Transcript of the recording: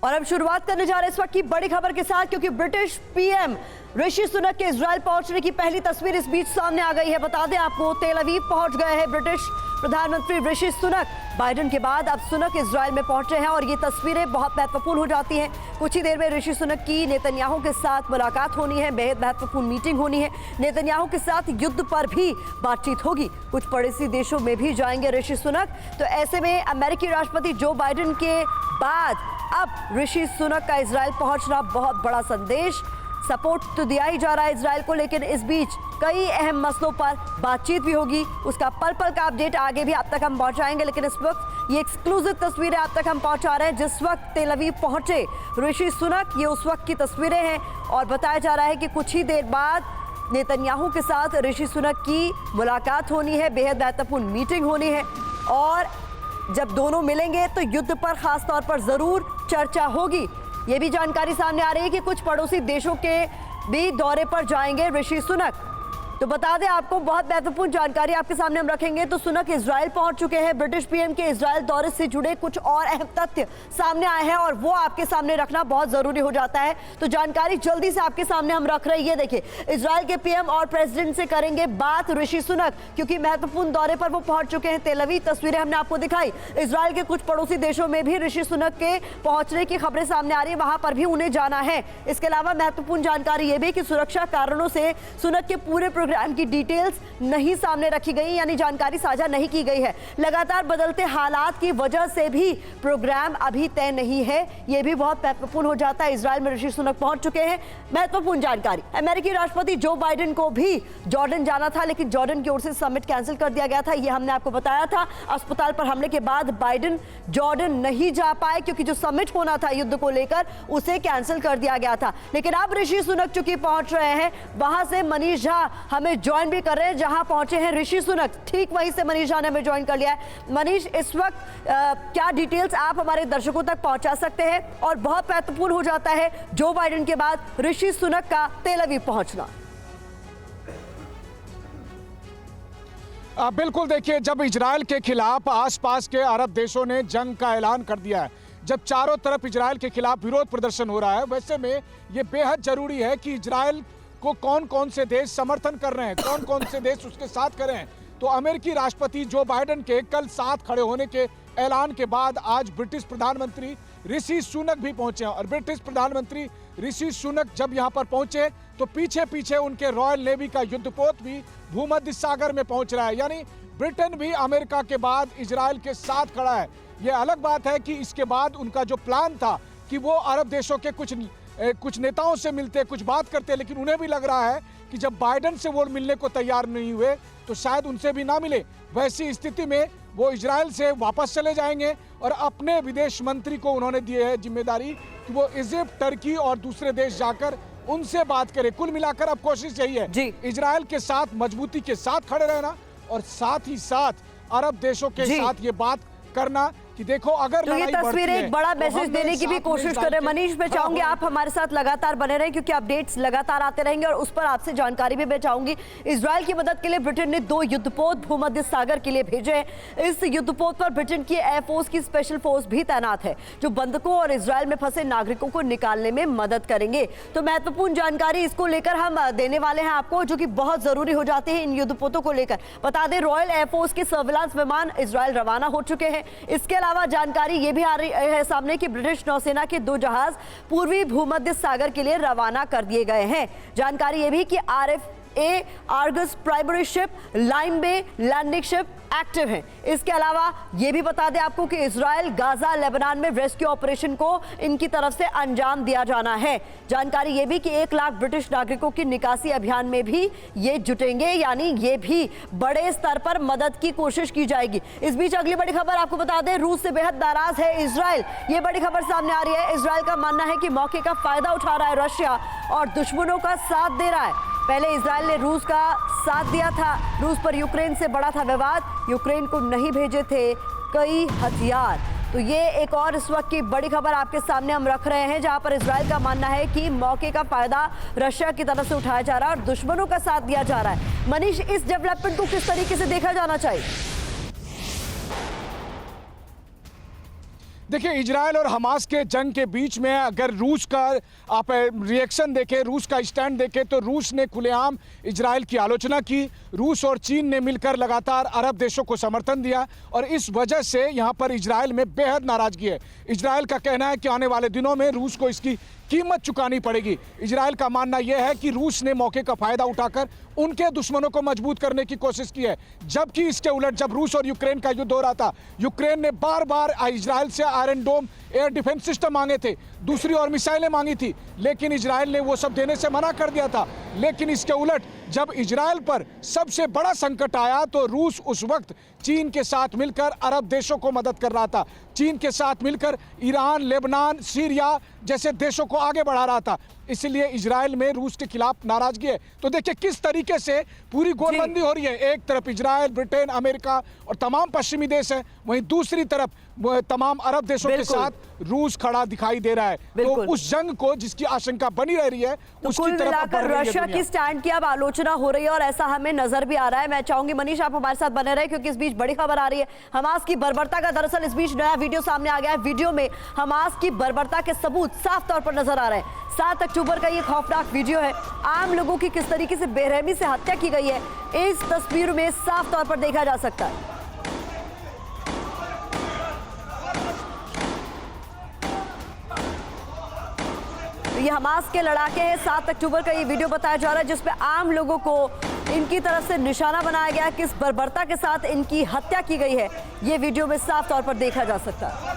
और अब शुरुआत करने जा रहे हैं इस वक्त की बड़ी खबर के साथ, क्योंकि ब्रिटिश पीएम ऋषि सुनक के इजराइल पहुंचने की पहली तस्वीर इस बीच सामने आ गई है। बता दें आपको, तेल अवीव पहुंच गए हैं ब्रिटिश प्रधानमंत्री ऋषि सुनक। बाइडेन के बाद अब सुनक इजराइल में पहुंचे हैं और ये तस्वीरें बहुत महत्वपूर्ण हो जाती हैं। कुछ ही देर में ऋषि सुनक की नेतन्याहू के साथ मुलाकात होनी है, बेहद महत्वपूर्ण मीटिंग होनी है। नेतन्याहू के साथ युद्ध पर भी बातचीत होगी। कुछ पड़ोसी देशों में भी जाएंगे ऋषि सुनक। तो ऐसे में अमेरिकी राष्ट्रपति जो बाइडेन के बाद अब ऋषि सुनक का इजराइल पहुंचना बहुत बड़ा संदेश। सपोर्ट तो दिया ही जा रहा है इजराइल को, लेकिन इस बीच कई अहम मसलों पर बातचीत भी होगी। उसका पल पल का अपडेट आगे भी आप तक हम पहुंचाएंगे, लेकिन इस वक्त ये एक्सक्लूसिव तस्वीरें आप तक हम पहुंचा रहे हैं। जिस वक्त तेल अवीव पहुंचे ऋषि सुनक, ये उस वक्त की तस्वीरें हैं और बताया जा रहा है कि कुछ ही देर बाद नेतन्याहू के साथ ऋषि सुनक की मुलाकात होनी है, बेहद महत्वपूर्ण मीटिंग होनी है। और जब दोनों मिलेंगे तो युद्ध पर खास तौर पर जरूर चर्चा होगी। ये भी जानकारी सामने आ रही है कि कुछ पड़ोसी देशों के भी दौरे पर जाएंगे ऋषि सुनक। तो बता दें आपको, बहुत महत्वपूर्ण जानकारी आपके सामने हम रखेंगे। तो सुनक इजराइल पहुंच चुके हैं। ब्रिटिश पीएम के इजराइल दौरे से जुड़े कुछ और अहम तथ्य सामने आए हैं और वो आपके सामने रखना बहुत जरूरी हो जाता है। तो जानकारी जल्दी से आपके सामने हम रख रहे हैं। ये देखिए, इजराइल के पीएम और प्रेसिडेंट से करेंगे बात ऋषि सुनक, क्योंकि महत्वपूर्ण दौरे पर वो पहुंच चुके हैं तेल अवीव। तस्वीरें हमने आपको दिखाई। इजराइल के कुछ पड़ोसी देशों में भी ऋषि सुनक के पहुंचने की खबरें सामने आ रही है, वहां पर भी उन्हें जाना है। इसके अलावा महत्वपूर्ण जानकारी ये भी कि सुरक्षा कारणों से सुनक के पूरे प्रोग्राम की डिटेल्स नहीं सामने रखी गई, यानी जानकारी साझा नहीं की गई है। लगातार बदलते हालात की वजह से भी प्रोग्राम अभी तय नहीं है। यह भी बहुत महत्वपूर्ण हो जाता है। इजराइल में ऋषि सुनक पहुंच चुके हैं। महत्वपूर्ण जानकारी, अमेरिकी राष्ट्रपति जो बाइडेन को भी जॉर्डन जाना था, लेकिन जॉर्डन की ओर से समिट कैंसिल कर दिया गया था। यह हमने आपको बताया था। अस्पताल पर हमले के बाद बाइडेन जॉर्डन नहीं जा पाए, क्योंकि जो समिट होना था युद्ध को लेकर उसे कैंसिल कर दिया गया था। लेकिन अब ऋषि सुनक चूंकि पहुंच रहे हैं, वहां से मनीष झा हमें ज्वाइन भी कर रहे हैं जहां पहुंचे हैं ऋषि सुनक। ठीक वहीं से मनीष झा ने हमें ज्वाइन कर लिया है। मनीष, इस वक्त क्या डिटेल्स आप हमारे दर्शकों तक पहुंचा सकते हैं? और बहुत महत्वपूर्ण हो जाता है जो बाइडेन के बाद ऋषि सुनक का तेल अवीव पहुंचना। बिल्कुल, देखिए, जब इजराइल के खिलाफ आसपास के अरब देशों ने जंग का ऐलान कर दिया है, जब चारों तरफ इजराइल के खिलाफ विरोध प्रदर्शन हो रहा है, वैसे में ये बेहद जरूरी है कि इजराइल को कौन कौन से देश समर्थन कर रहे हैं, कौन कौन से देश उसके साथ खड़े हैं। तो अमेरिकी राष्ट्रपति जो बाइडेन के कल साथ खड़े होने के ऐलान के बाद आज ब्रिटिश प्रधानमंत्री ऋषि सुनक भी पहुंचे हैं। और ब्रिटिश प्रधानमंत्री ऋषि सुनक जब यहां पर पहुंचे तो पीछे पीछे उनके रॉयल नेवी का युद्धपोत भी भूमध्य सागर में पहुंच रहा है। यानी ब्रिटेन भी अमेरिका के बाद इजराइल के साथ खड़ा है। यह अलग बात है कि इसके बाद उनका जो प्लान था कि वो अरब देशों के कुछ नेताओं से मिलते, कुछ बात करते, लेकिन उन्हें भी लग रहा है कि जब बाइडेन से वो मिलने को तैयार नहीं हुए तो शायद उनसे भी ना मिले। वैसी स्थिति में वो इजराइल से वापस चले जाएंगे और अपने विदेश मंत्री को उन्होंने दी है जिम्मेदारी कि वो इजिप्ट, टर्की और दूसरे देश जाकर उनसे बात करे। कुल मिलाकर अब कोशिश यही है इजराइल के साथ मजबूती के साथ खड़े रहना और साथ ही साथ अरब देशों के साथ ये बात करना कि देखो, अगर तो ये तस्वीरें एक बड़ा मैसेज देने की भी कोशिश कर रहे हैं। मनीष, मैं चाहूंगी आप हमारे साथ लगातार बने रहें, क्योंकि अपडेट्स लगातार आते रहेंगे और उस पर आपसे जानकारी भी मैं चाहूंगी। इजराइल की मदद के लिए ब्रिटेन ने 2 युद्धपोत भूमध्य सागर के लिए भेजे हैं। इस युद्धपोत पर ब्रिटेन की एयरफोर्स की स्पेशल फोर्स भी तैनात है, जो बंधकों और इजराइल में फंसे नागरिकों को निकालने में मदद करेंगे। तो महत्वपूर्ण जानकारी इसको लेकर हम देने वाले हैं आपको, जो कि बहुत जरूरी हो जाती है इन युद्धपोतों को लेकर। बता दें, रॉयल एयरफोर्स के सर्विलांस विमान इजराइल रवाना हो चुके हैं। इसके अलावा जानकारी ये भी आ रही है सामने कि ब्रिटिश नौसेना के 2 जहाज पूर्वी भूमध्य सागर के लिए रवाना कर दिए गए हैं। जानकारी ये भी कि RFA Argus primary ship, Lyme Bay landing ship active है। इसके अलावा ये भी बता दें आपको कि इजराइल, गाजा, लेबनान में रेस्क्यू ऑपरेशन को इनकी तरफ से अंजाम दिया जाना है। जानकारी ये भी कि 1 लाख ब्रिटिश नागरिकों की निकासी अभियान में भी ये जुटेंगे, यानी ये भी बड़े स्तर पर मदद की कोशिश की जाएगी। इस बीच अगली बड़ी खबर आपको बता दें, रूस से बेहद नाराज है इजराइल। ये बड़ी खबर सामने आ रही है। इजराइल का मानना है कि मौके का फायदा उठा रहा है रशिया और दुश्मनों का साथ दे रहा है। पहले इजराइल ने रूस का साथ दिया था। रूस पर यूक्रेन से बड़ा था विवाद, यूक्रेन को नहीं भेजे थे कई हथियार। तो ये एक और इस वक्त की बड़ी खबर आपके सामने हम रख रहे हैं, जहां पर इजराइल का मानना है कि मौके का फायदा रशिया की तरफ से उठाया जा रहा है और दुश्मनों का साथ दिया जा रहा है। मनीष, इस डेवलपमेंट को किस तरीके से देखा जाना चाहिए? देखिए, इजराइल और हमास के जंग के बीच में अगर रूस का आप रिएक्शन देखें, रूस का स्टैंड देखें, तो रूस ने खुलेआम इजराइल की आलोचना की। रूस और चीन ने मिलकर लगातार अरब देशों को समर्थन दिया और इस वजह से यहाँ पर इजराइल में बेहद नाराजगी है। इजराइल का कहना है कि आने वाले दिनों में रूस को इसकी कीमत चुकानी पड़ेगी। इजराइल का मानना यह है कि रूस ने मौके का फायदा उठाकर उनके दुश्मनों को मजबूत करने की कोशिश की है, जबकि इसके उलट जब रूस और यूक्रेन का युद्ध हो रहा था, यूक्रेन ने बार बार इजराइल से आयरन डोम एयर डिफेंस सिस्टम मांगे थे, दूसरी और मिसाइलें मांगी थी, लेकिन इजराइल ने वो सब देने से मना कर दिया था। लेकिन इसके उलट जब इजराइल पर सबसे बड़ा संकट आया तो रूस उस वक्त चीन के साथ मिलकर अरब देशों को मदद कर रहा था, चीन के साथ मिलकर ईरान, लेबनान, सीरिया जैसे देशों को आगे बढ़ा रहा था। इसलिए इजराइल में रूस के खिलाफ नाराजगी है। तो देखिए किस तरीके से पूरी गोलबंदी हो रही है। एक तरफ इजराइल, ब्रिटेन, अमेरिका और तमाम पश्चिमी देश है, वहीं दूसरी तरफ तमाम अरब देशों के साथ रूस खड़ा दिखाई दे रहा है। तो उस जंग को जिसकी आशंका बनी रह रही है, तो उसकी कुल तरफ मिलाकर रशिया की स्टैंड की अब आलोचना हो रही है और ऐसा हमें नजर भी आ रहा है। मैं चाहूंगी मनीष आप हमारे साथ बने रहे, क्योंकि इस बीच बड़ी खबर आ रही है हमास की बर्बरता का। दरअसल इस बीच नया वीडियो सामने आ गया है। वीडियो में हमास की बर्बरता के सबूत साफ तौर पर नजर आ रहे हैं। 7 अक्टूबर का ये खौफनाक वीडियो है। आम लोगों की किस तरीके से बेरहमी से हत्या की गई है, इस तस्वीर में साफ तौर पर देखा जा सकता है। ये हमास के लड़ाके हैं। 7 अक्टूबर का ये वीडियो बताया जा रहा है, जिसपे आम लोगों को इनकी तरफ से निशाना बनाया गया है। किस बर्बरता के साथ इनकी हत्या की गई है, ये वीडियो में साफ तौर पर देखा जा सकता है।